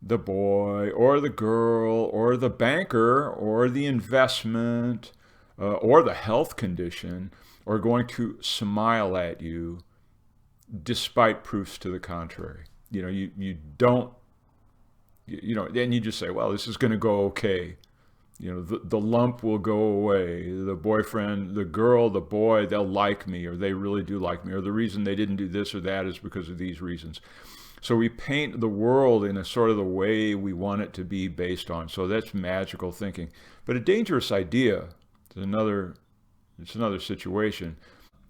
the boy or the girl or the banker or the investment or the health condition are going to smile at you despite proofs to the contrary. You don't, then you just say, well, this is going to go okay. The lump will go away. The boyfriend, the girl, the boy, they'll like me, or they really do like me, or the reason they didn't do this or that is because of these reasons. So we paint the world in a sort of the way we want it to be based on. So that's magical thinking. But a dangerous idea is another situation.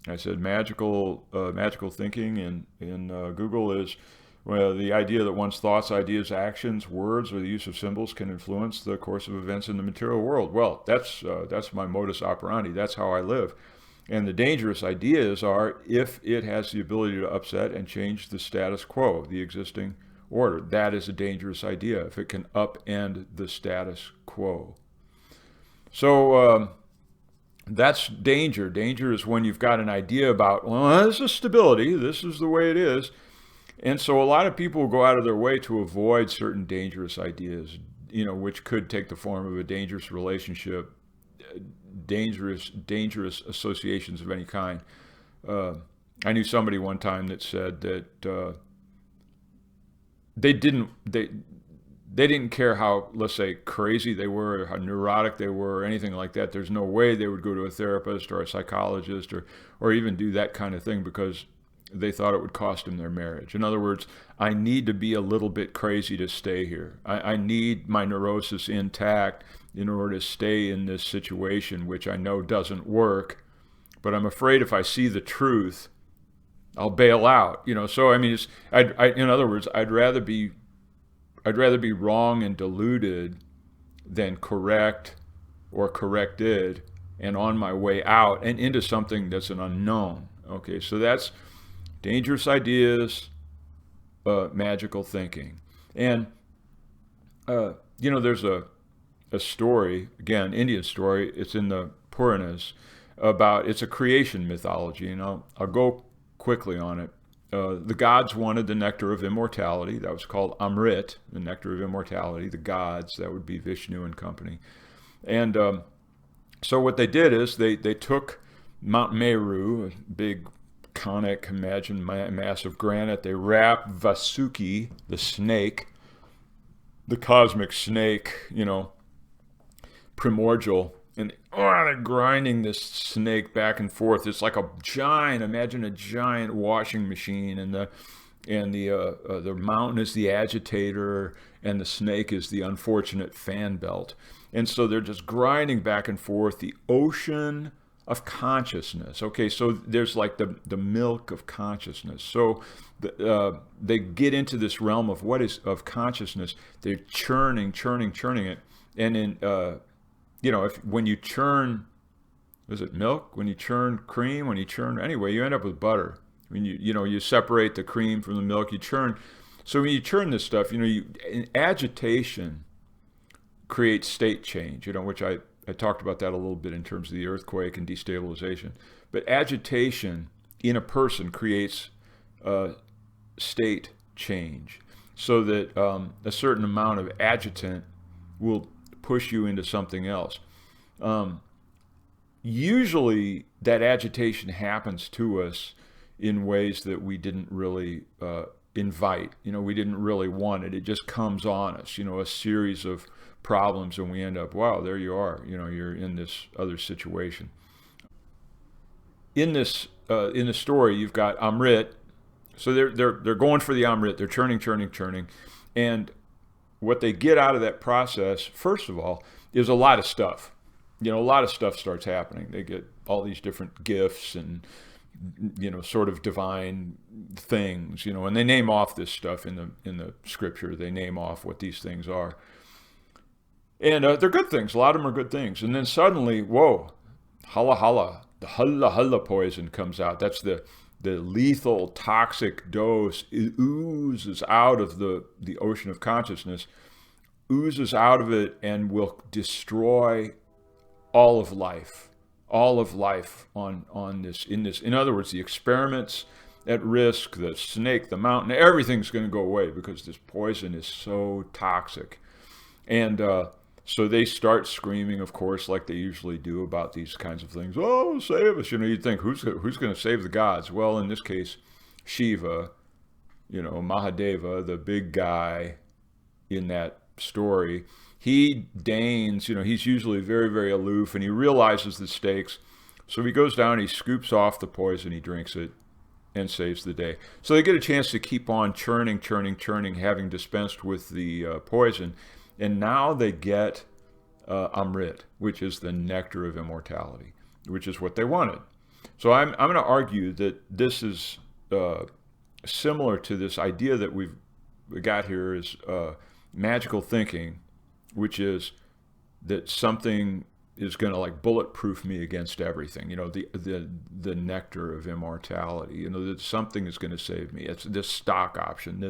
I said magical thinking in Google is, well, the idea that one's thoughts, ideas, actions, words, or the use of symbols can influence the course of events in the material world. Well, that's my modus operandi. That's how I live. And the dangerous ideas are if it has the ability to upset and change the status quo, the existing order. That is a dangerous idea, if it can upend the status quo. So that's danger. Danger is when you've got an idea about, well, this is stability, this is the way it is. And so a lot of people go out of their way to avoid certain dangerous ideas, which could take the form of a dangerous relationship, dangerous associations of any kind. I knew somebody one time that said that they didn't care how, let's say, crazy they were, or how neurotic they were, or anything like that. There's no way they would go to a therapist or a psychologist or even do that kind of thing because they thought it would cost them their marriage. In other words, I need to be a little bit crazy to stay here. I need my neurosis intact in order to stay in this situation, which I know doesn't work, but I'm afraid if I see the truth, I'll bail out. So I mean, in other words, I'd rather be wrong and deluded than correct or corrected and on my way out and into something that's an unknown. Okay, so that's dangerous ideas, magical thinking. And, there's a story, again, Indian story, it's in the Puranas, it's a creation mythology, and I'll go quickly on it. The gods wanted the nectar of immortality. That was called Amrit, the nectar of immortality. The gods, that would be Vishnu and company. And so what they did is they took Mount Meru, a big conic, imagine mass of granite. They wrapped Vasuki, the snake, the cosmic snake, primordial, and they're grinding this snake back and forth. It's like imagine a giant washing machine, and the mountain is the agitator, and the snake is the unfortunate fan belt. And so they're just grinding back and forth the ocean of consciousness. Okay, so there's like the milk of consciousness. So they get into this realm of what is of consciousness. They're churning it, and in when you churn, is it milk? When you churn cream, anyway, you end up with butter. When you separate the cream from the milk, you churn. So when you churn this stuff, agitation creates state change. Which I talked about that a little bit in terms of the earthquake and destabilization. But agitation in a person creates state change, so that a certain amount of agitant will push you into something else. Usually that agitation happens to us in ways that we didn't really invite. We didn't really want it. It just comes on us, a series of problems, and we end up, wow, there you are, you're in this other situation. In the story, you've got Amrit. So they're going for the Amrit. They're churning, and what they get out of that process, first of all, is a lot of stuff. A lot of stuff starts happening. They get all these different gifts and sort of divine things, and they name off this stuff in the scripture. They name off what these things are. And they're good things. A lot of them are good things. And then suddenly, whoa, hala, the hala poison comes out. That's the lethal, toxic dose. It oozes out of the ocean of consciousness, oozes out of it, and will destroy all of life on this. In other words, the experiments at risk, the snake, the mountain, everything's going to go away because this poison is so toxic. And so they start screaming, of course, like they usually do about these kinds of things. Oh, save us. You'd think, who's going to save the gods? Well, in this case, Shiva, Mahadeva, the big guy in that story, he deigns, he's usually very, very aloof, and he realizes the stakes. So he goes down, he scoops off the poison, he drinks it, and saves the day. So they get a chance to keep on churning, having dispensed with the poison. And now they get Amrit, which is the nectar of immortality, which is what they wanted. So I'm going to argue that this is similar to this idea that we've got here is magical thinking, which is that something is going to like bulletproof me against everything. The nectar of immortality. That something is going to save me. It's this stock option,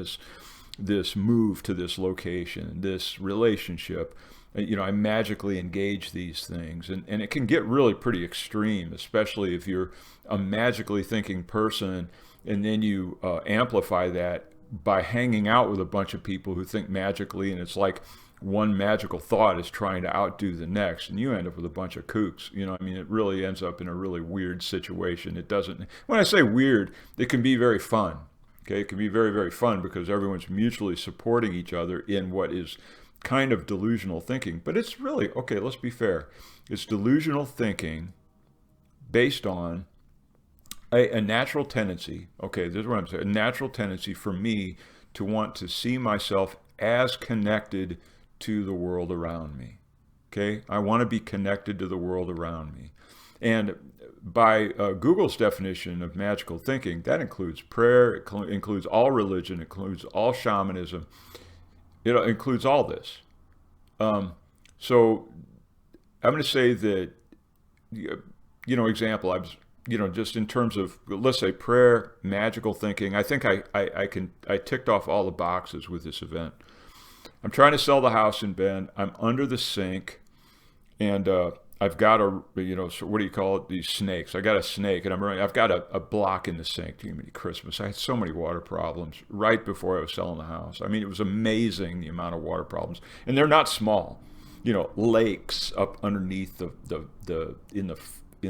this move to this location, this relationship. I magically engage these things, and it can get really pretty extreme, especially if you're a magically thinking person, and then you amplify that by hanging out with a bunch of people who think magically, and it's like one magical thought is trying to outdo the next, and you end up with a bunch of kooks. It really ends up in a really weird situation. It doesn't, when I say weird, it can be very fun. Okay, it can be very, very fun because everyone's mutually supporting each other in what is kind of delusional thinking. But it's really, okay, let's be fair. It's delusional thinking based on a natural tendency. Okay, this is what I'm saying. A natural tendency for me to want to see myself as connected to the world around me. Okay, I want to be connected to the world around me. And by Google's definition of magical thinking, that includes prayer, it includes all religion, it includes all shamanism, it includes all this. So I'm going to say that, example, I was, just in terms of, let's say prayer, magical thinking, I think I ticked off all the boxes with this event. I'm trying to sell the house in Bend. I'm under the sink, and I've got so what do you call it? These snakes. I got a snake, and I've got a block in the sink. Give me Christmas. I had so many water problems right before I was selling the house. It was amazing the amount of water problems, and they're not small. Lakes up underneath in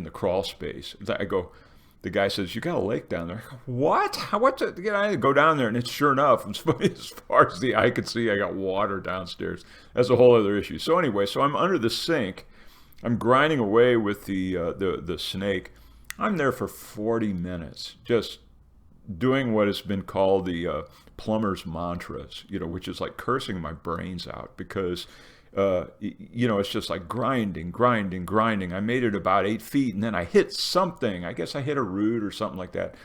the crawl space. The guy says, "You got a lake down there." I go, what? What's it? I go down there, and it's sure enough, as far as the eye could see, I got water downstairs. That's a whole other issue. So anyway, I'm under the sink. I'm grinding away with the snake. I'm there for 40 minutes, just doing what has been called the plumber's mantras, which is like cursing my brains out because, it's just like grinding. I made it about 8 feet, and then I hit something. I guess I hit a root or something like that.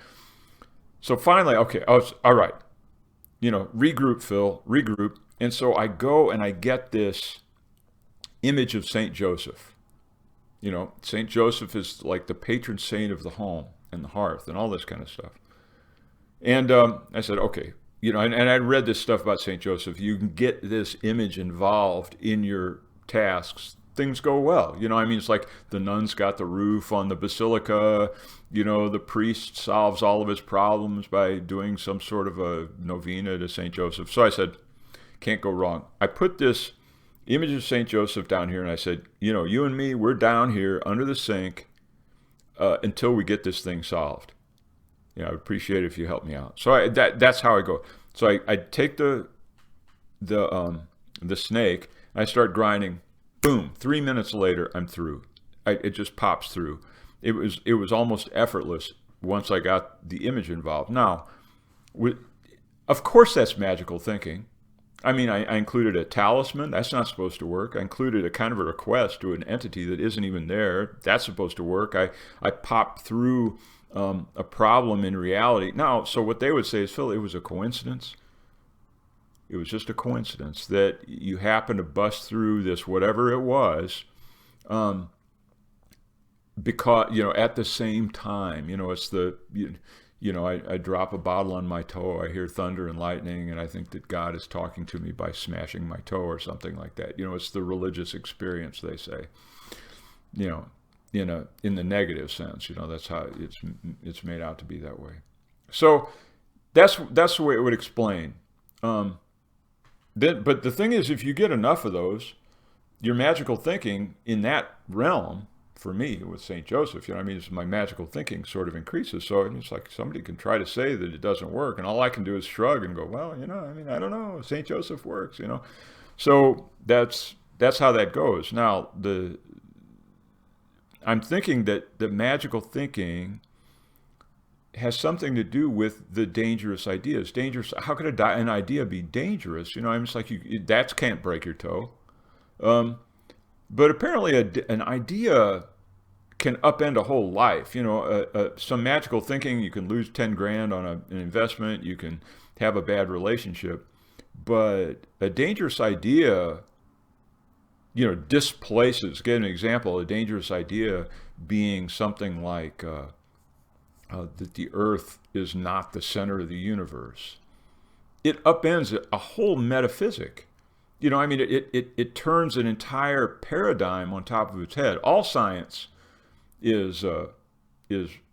So finally, okay, all right. Regroup, Phil, regroup. And so I go and I get this image of St. Joseph. St. Joseph is like the patron saint of the home and the hearth and all this kind of stuff. And I said, okay, and I read this stuff about St. Joseph. You can get this image involved in your tasks, things go well. It's like the nuns got the roof on the basilica. The priest solves all of his problems by doing some sort of a novena to St. Joseph. So I said, can't go wrong. I put this image of St. Joseph down here, and I said, you and me, we're down here under the sink until we get this thing solved. I would appreciate it if you help me out. So that's how I go. So I take the snake, I start grinding. Boom! 3 minutes later, I'm through. It just pops through. It was almost effortless once I got the image involved. Now, of course, that's magical thinking. I included a talisman. That's not supposed to work. I included a kind of a request to an entity that isn't even there. That's supposed to work. I popped through a problem in reality. Now, so what they would say is, Phil, it was a coincidence. It was just a coincidence that you happened to bust through this, whatever it was, because, at the same time, it's I drop a bottle on my toe, I hear thunder and lightning, and I think that God is talking to me by smashing my toe or something like that. It's the religious experience, they say, in the negative sense. That's how it's made out to be that way. So that's the way it would explain. Um, but the thing is, if you get enough of those, your magical thinking in that realm, for me with St. Joseph, you know, I mean, my magical thinking sort of increases. So it's like somebody can try to say that it doesn't work, and all I can do is shrug and go, well, you know, I mean, I don't know, St. Joseph works, you know. So that's how that goes. Now, I'm thinking that the magical thinking has something to do with the dangerous ideas. Dangerous. How could an idea be dangerous? You know, I'm just like that can't break your toe. Um, but apparently, an idea can upend a whole life. You know, some magical thinking, you can lose 10 grand on an investment. You can have a bad relationship. But a dangerous idea, you know, displaces. Get an example. A dangerous idea being something like that the Earth is not the center of the universe. It upends a whole metaphysic. You know, I mean, it turns an entire paradigm on top of its head. All science is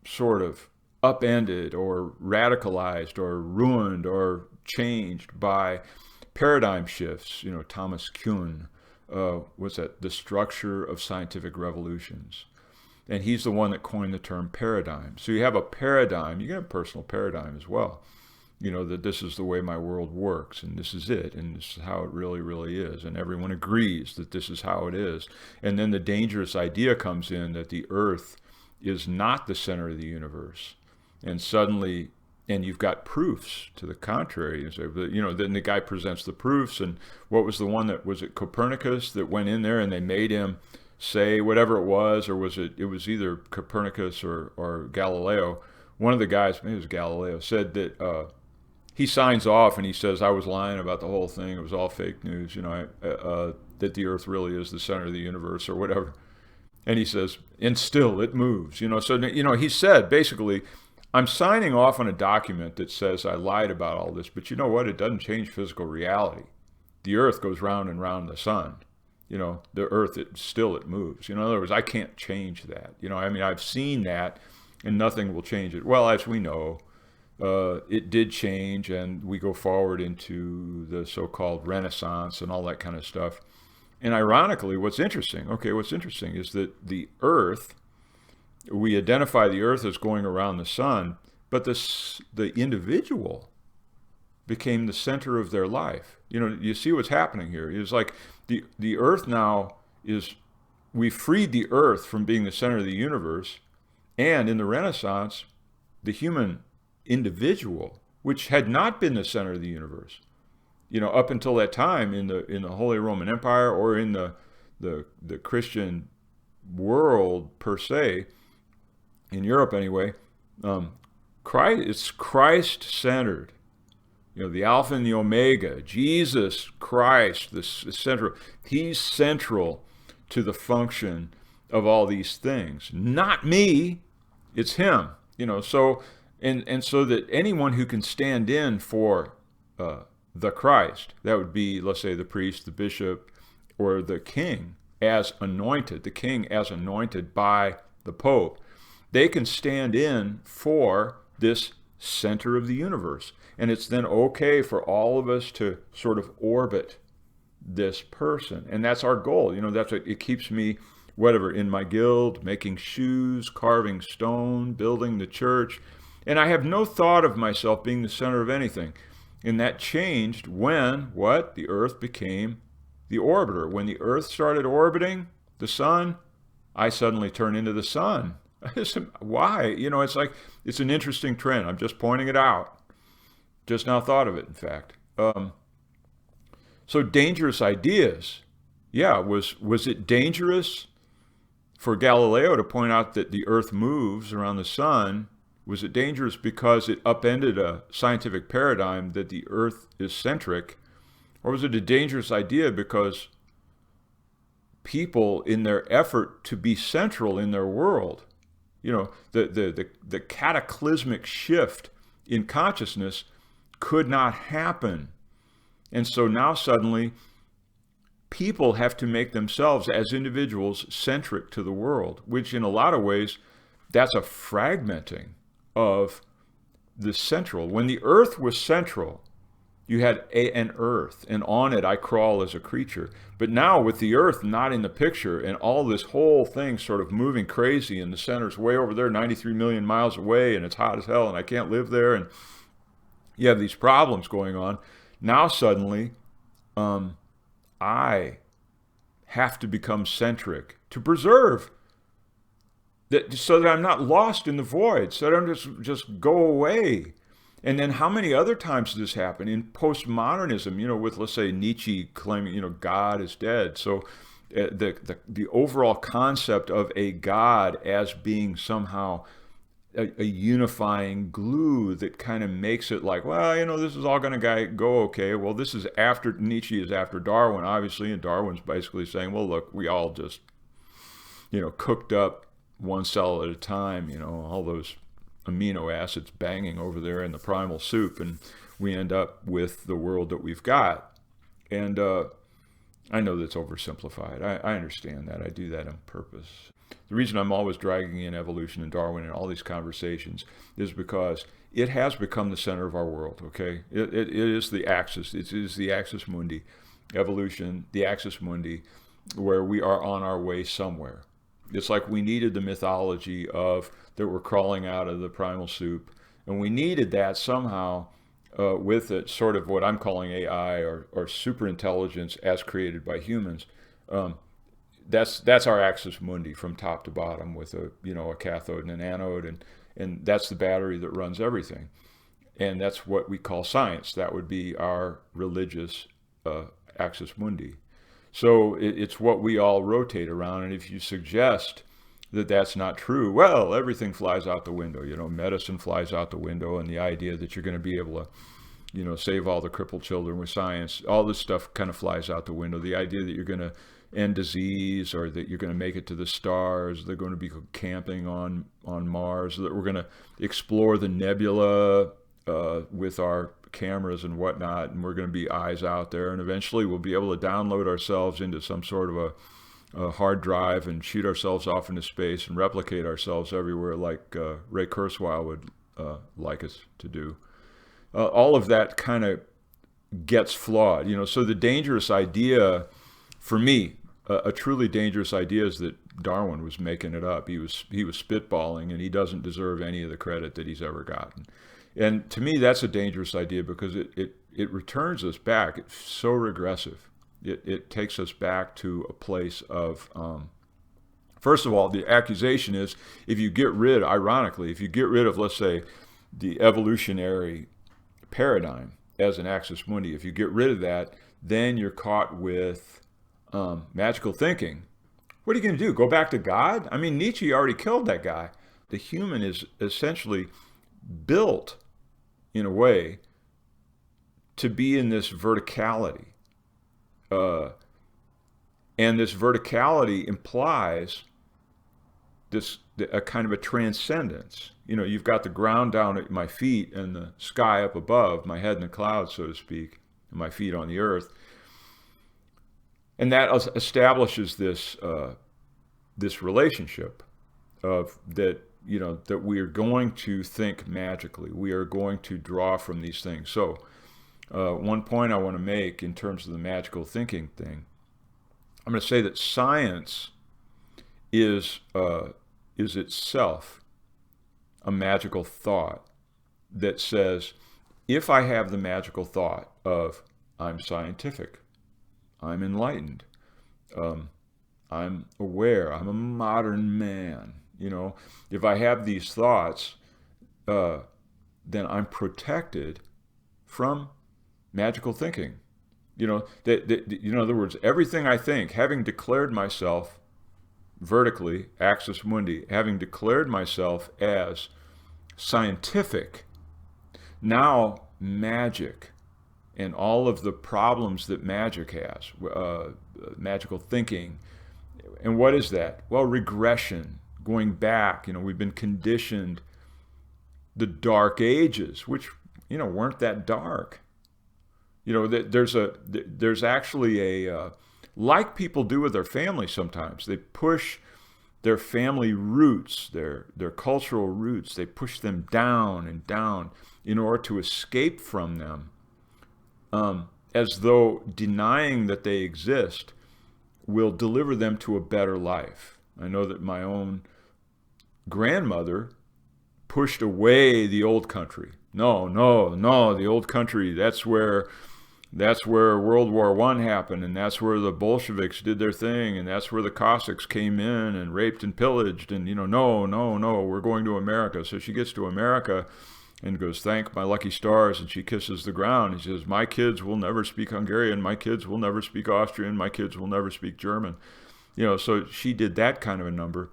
sort of upended or radicalized or ruined or changed by paradigm shifts. You know, Thomas Kuhn, what's that? The Structure of Scientific Revolutions. And he's the one that coined the term paradigm. So you have a paradigm, you get a personal paradigm as well. You know, that this is the way my world works, and this is it, and this is how it really, really is. And everyone agrees that this is how it is. And then the dangerous idea comes in that the Earth is not the center of the universe. And suddenly, and you've got proofs to the contrary. You know, then the guy presents the proofs, and what was the one that, was it Copernicus that went in there and they made him say whatever it was, or was it was either Copernicus or Galileo. One of the guys, maybe it was Galileo, said that he signs off and he says, I was lying about the whole thing. It was all fake news, you know, that the Earth really is the center of the universe or whatever. And he says, and still it moves, you know. So, you know, he said, basically, I'm signing off on a document that says I lied about all this, but you know what? It doesn't change physical reality. The Earth goes round and round the sun. You know, the Earth, it moves. You know, in other words, I can't change that. You know, I mean, I've seen that and nothing will change it. Well, as we know, it did change, and we go forward into the so-called Renaissance and all that kind of stuff. And ironically, what's interesting is that the Earth, we identify the Earth as going around the sun, but the individual became the center of their life. You know, you see what's happening here. It's like the Earth now we freed the Earth from being the center of the universe, and in the Renaissance, the human individual, which had not been the center of the universe, you know, up until that time in the Holy Roman Empire or in the Christian world per se, in Europe anyway, it's Christ-centered. You know, the Alpha and the Omega, Jesus Christ, the central. He's central to the function of all these things. Not me, it's him. You know, so and so that anyone who can stand in for the Christ, that would be, let's say, the priest, the bishop, or the king as anointed, the king as anointed by the Pope, they can stand in for this center of the universe. And it's then okay for all of us to sort of orbit this person. And that's our goal. You know, that's what it keeps me, whatever, in my guild, making shoes, carving stone, building the church. And I have no thought of myself being the center of anything. And that changed when, what? The Earth became the orbiter. When the Earth started orbiting the sun, I suddenly turned into the sun. Why? You know, it's like, it's an interesting trend. I'm just pointing it out. Just now thought of it, in fact. So dangerous ideas. Yeah, was it dangerous for Galileo to point out that the Earth moves around the sun? Was it dangerous because it upended a scientific paradigm that the Earth is centric? Or was it a dangerous idea because people, in their effort to be central in their world, you know, the cataclysmic shift in consciousness could not happen. And so now suddenly people have to make themselves as individuals centric to the world, which in a lot of ways, that's a fragmenting of the central. When the earth was central, you had an earth, and on it I crawl as a creature. But now with the earth not in the picture and all this whole thing sort of moving crazy, and the center's way over there, 93 million miles away, and it's hot as hell, and I can't live there, and you have these problems going on. Now suddenly, I have to become centric to preserve that, so that I'm not lost in the void, so that I don't just go away. And then how many other times does this happen in postmodernism, with, let's say, Nietzsche claiming, God is dead. So the overall concept of a God as being somehow a unifying glue that kind of makes it like, well, this is all going to go okay. Well, this is after, Nietzsche is after Darwin, obviously, and Darwin's basically saying, well, look, we all just, cooked up one cell at a time, all those amino acids banging over there in the primal soup, and we end up with the world that we've got. And I know that's oversimplified. I understand that. I do that on purpose. The reason I'm always dragging in evolution and Darwin in all these conversations is because it has become the center of our world, okay? It is the axis. It is the axis mundi. Evolution, the axis mundi, where we are on our way somewhere. It's like we needed the mythology of that we're crawling out of the primal soup, and we needed that somehow with it, sort of what I'm calling AI or super intelligence as created by humans. That's our axis mundi from top to bottom, with a cathode and an anode, and that's the battery that runs everything. And that's what we call science. That would be our religious axis mundi. So it's what we all rotate around. And if you suggest that that's not true, well, everything flies out the window. Medicine flies out the window, and the idea that you're going to be able to, save all the crippled children with science, all this stuff kind of flies out the window. The idea that you're going to end disease, or that you're going to make it to the stars, they're going to be camping on Mars, that we're going to explore the nebula with our cameras and whatnot, and we're going to be eyes out there, and eventually we'll be able to download ourselves into some sort of a hard drive and shoot ourselves off into space and replicate ourselves everywhere, like Ray Kurzweil would like us to do. All of that kind of gets flawed, so the dangerous idea for me, a truly dangerous idea, is that Darwin was making it up. He was spitballing, and he doesn't deserve any of the credit that he's ever gotten. And to me, that's a dangerous idea, because it returns us back. It's so regressive. It takes us back to a place of, first of all, the accusation is, ironically, if you get rid of, let's say, the evolutionary paradigm as an axis mundi, if you get rid of that, then you're caught with magical thinking. What are you going to do? Go back to God? I mean, Nietzsche already killed that guy. The human is essentially built in a way to be in this verticality. And this verticality implies a kind of a transcendence. You've got the ground down at my feet and the sky up above, my head in the clouds, so to speak, and my feet on the earth. And that establishes this relationship of that we are going to think magically. We are going to draw from these things. So one point I want to make in terms of the magical thinking thing, I'm going to say that science is itself a magical thought that says, if I have the magical thought of I'm scientific, I'm enlightened, I'm aware, I'm a modern man, if I have these thoughts, then I'm protected from magical thinking. In other words, everything I think, having declared myself vertically, axis mundi, having declared myself as scientific, now magic and all of the problems that magic has, magical thinking. And what is that? Well, regression, going back. We've been conditioned the dark ages, which, weren't that dark. There's actually like people do with their family sometimes. They push their family roots, their cultural roots, they push them down and down in order to escape from them, as though denying that they exist will deliver them to a better life. I know that my own grandmother pushed away the old country. No, no, no, the old country, that's where World War I happened, and that's where the Bolsheviks did their thing, and that's where the Cossacks came in and raped and pillaged, and no, no, no, we're going to America. So she gets to America and goes, thank my lucky stars, and she kisses the ground. He says, my kids will never speak Hungarian, my kids will never speak Austrian, my kids will never speak German. So she did that kind of a number.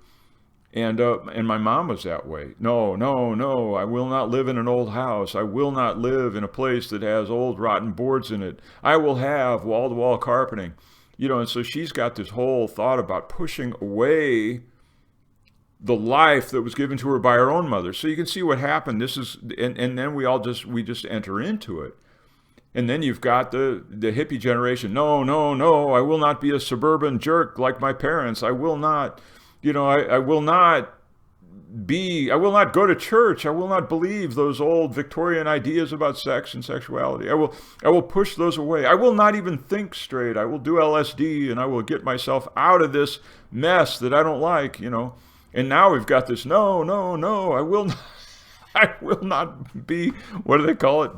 And my mom was that way. No, no, no, I will not live in an old house. I will not live in a place that has old rotten boards in it. I will have wall-to-wall carpeting. And so she's got this whole thought about pushing away the life that was given to her by her own mother. So you can see what happened. This is, and then we just enter into it. And then you've got the hippie generation. No, no, no, I will not be a suburban jerk like my parents. I will not. I will not go to church. I will not believe those old Victorian ideas about sex and sexuality. I will push those away. I will not even think straight. I will do LSD and I will get myself out of this mess that I don't like, And now we've got this, no, no, no, I will not be, what do they call it?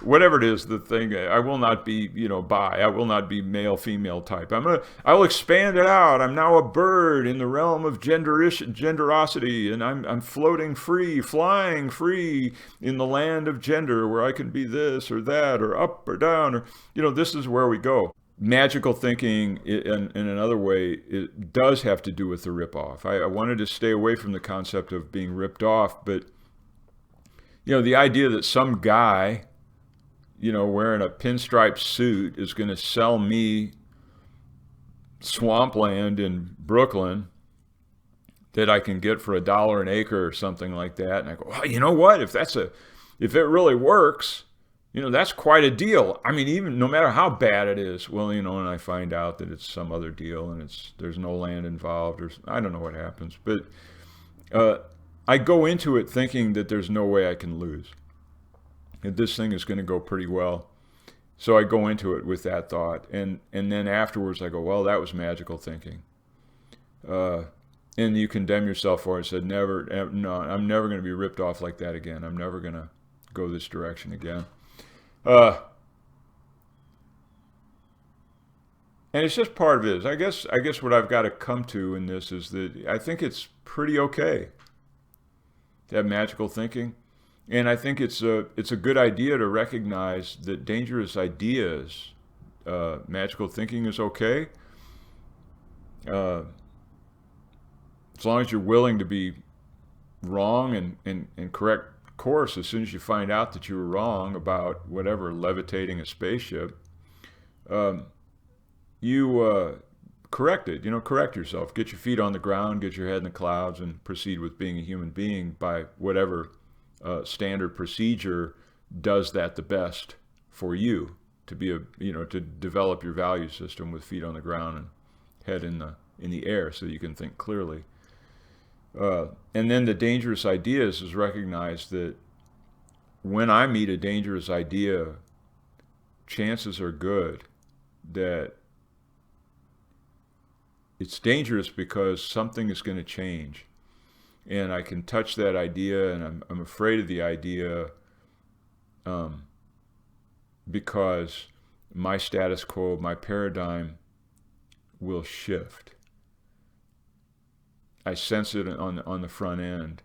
Whatever it is, the thing, I will not be, bi. I will not be male, female type. I will expand it out. I'm now a bird in the realm of genderosity, and I'm floating free, flying free in the land of gender, where I can be this or that, or up or down, or, this is where we go. Magical thinking, in another way, it does have to do with the ripoff. I wanted to stay away from the concept of being ripped off, but, the idea that some guy, wearing a pinstripe suit is going to sell me swampland in Brooklyn that I can get for $1 an acre or something like that. And I go, well, you know what? If it really works, that's quite a deal. I mean, even no matter how bad it is, well, and I find out that it's some other deal and there's no land involved, or I don't know what happens. But I go into it thinking that there's no way I can lose. And this thing is going to go pretty well. So I go into it with that thought. And then afterwards I go, well, that was magical thinking. And you condemn yourself for it. Said, never, no, I'm never going to be ripped off like that again. I'm never going to go this direction again. And it's just part of it. I guess what I've got to come to in this is that I think it's pretty okay to have magical thinking. And I think it's a good idea to recognize that dangerous ideas, magical thinking is okay. As long as you're willing to be wrong and correct course as soon as you find out that you were wrong about whatever, levitating a spaceship, you correct it, correct yourself. Get your feet on the ground, get your head in the clouds, and proceed with being a human being by whatever standard procedure does that the best for you, to be to develop your value system with feet on the ground and head in the air so you can think clearly. And then the dangerous ideas is recognize that when I meet a dangerous idea, chances are good that it's dangerous because something is going to change. And I can touch that idea, and I'm afraid of the idea because my status quo, my paradigm will shift. I sense it on the front end.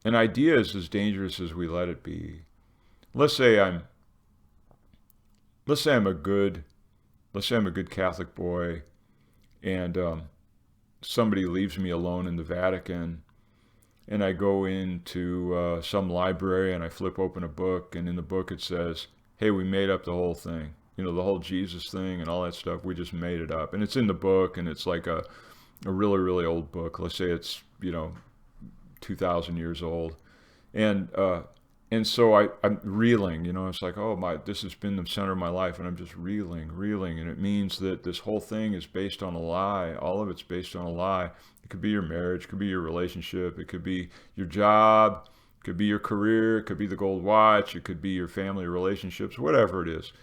An idea is as dangerous as we let it be. Let's say I'm a good Catholic boy, and somebody leaves me alone in the Vatican, and I go into some library and I flip open a book, and in the book it says, hey, we made up the whole thing. The whole Jesus thing and all that stuff, we just made it up. And it's in the book, and it's like a really, really old book. Let's say it's, 2,000 years old. And And so I'm reeling, it's like, oh my, this has been the center of my life, and I'm just reeling, and it means that this whole thing is based on a lie. All of it's based on a lie. It could be your marriage, it could be your relationship, it could be your job, it could be your career, it could be the gold watch, it could be your family relationships, whatever it is.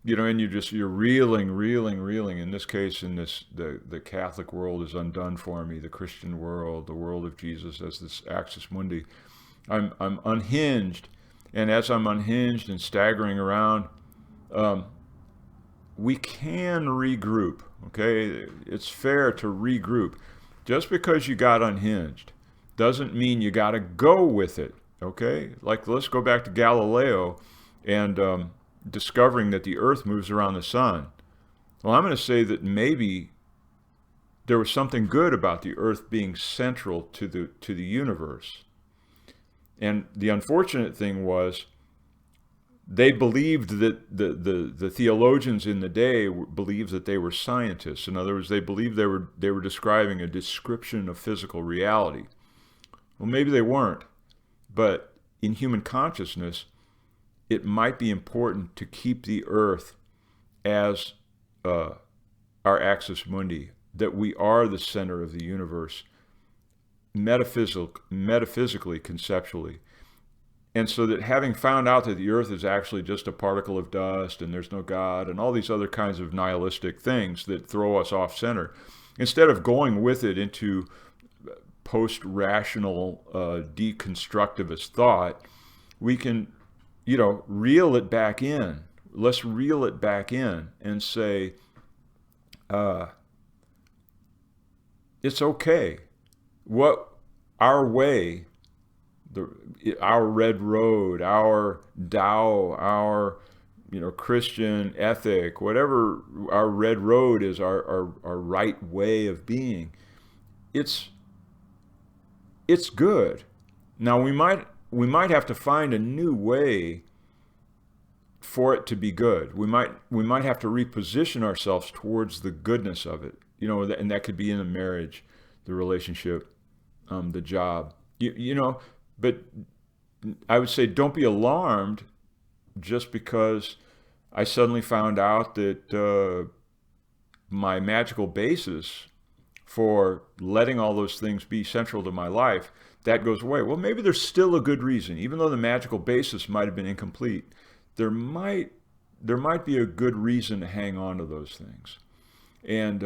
And you're reeling. In this case, the Catholic world is undone for me. The Christian world, the world of Jesus as this axis mundi. I'm unhinged, and as I'm unhinged and staggering around, we can regroup. Okay, it's fair to regroup. Just because you got unhinged doesn't mean you got to go with it. Okay, like let's go back to Galileo and discovering that the Earth moves around the sun. Well, I'm going to say that maybe there was something good about the Earth being central to the universe. And the unfortunate thing was they believed that the theologians in the day believed that they were scientists. In other words, they believed they were describing a description of physical reality. Well, maybe they weren't, but in human consciousness, it might be important to keep the Earth as our axis mundi, that we are the center of the universe, metaphysically, conceptually. And so that having found out that the Earth is actually just a particle of dust and there's no God and all these other kinds of nihilistic things that throw us off center, instead of going with it into post-rational deconstructivist thought, we can, reel it back in. Let's reel it back in and say, it's okay. What our way, our red road, our Tao, our Christian ethic, whatever our red road is, our right way of being, it's good. Now we might have to find a new way for it to be good. We might have to reposition ourselves towards the goodness of it. And that could be in a marriage, the relationship, the job. But I would say don't be alarmed just because I suddenly found out that my magical basis for letting all those things be central to my life, that goes away. Well, maybe there's still a good reason, even though the magical basis might have been incomplete. There might be a good reason to hang on to those things. And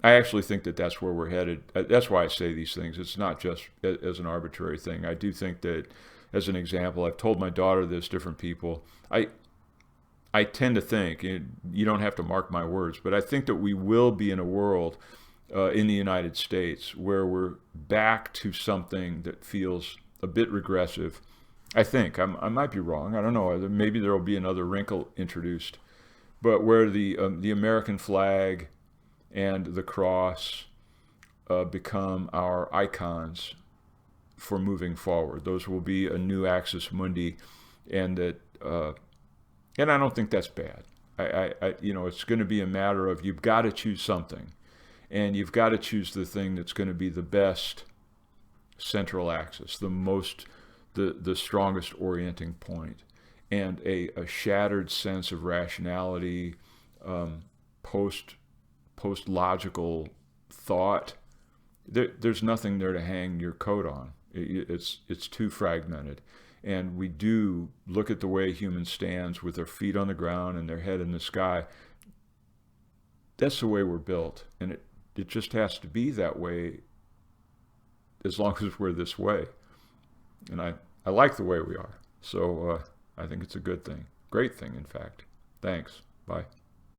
I actually think that that's where we're headed. That's why I say these things. It's not just as an arbitrary thing. I do think that, as an example, I've told my daughter this, different people. I tend to think, you don't have to mark my words, but I think that we will be in a world in the United States where we're back to something that feels a bit regressive. I think. I might be wrong. I don't know. Maybe there will be another wrinkle introduced. But where the American flag and the cross become our icons for moving forward. Those will be a new axis mundi, and I don't think that's bad. It's going to be a matter of you've got to choose something, and you've got to choose the thing that's going to be the best central axis, the strongest orienting point, and a shattered sense of rationality, post-logical thought. There's nothing there to hang your coat on. It's too fragmented. And we do look at the way humans stands with their feet on the ground and their head in the sky. That's the way we're built. And it just has to be that way as long as we're this way. And I like the way we are. So I think it's a good thing. Great thing, in fact. Thanks. Bye.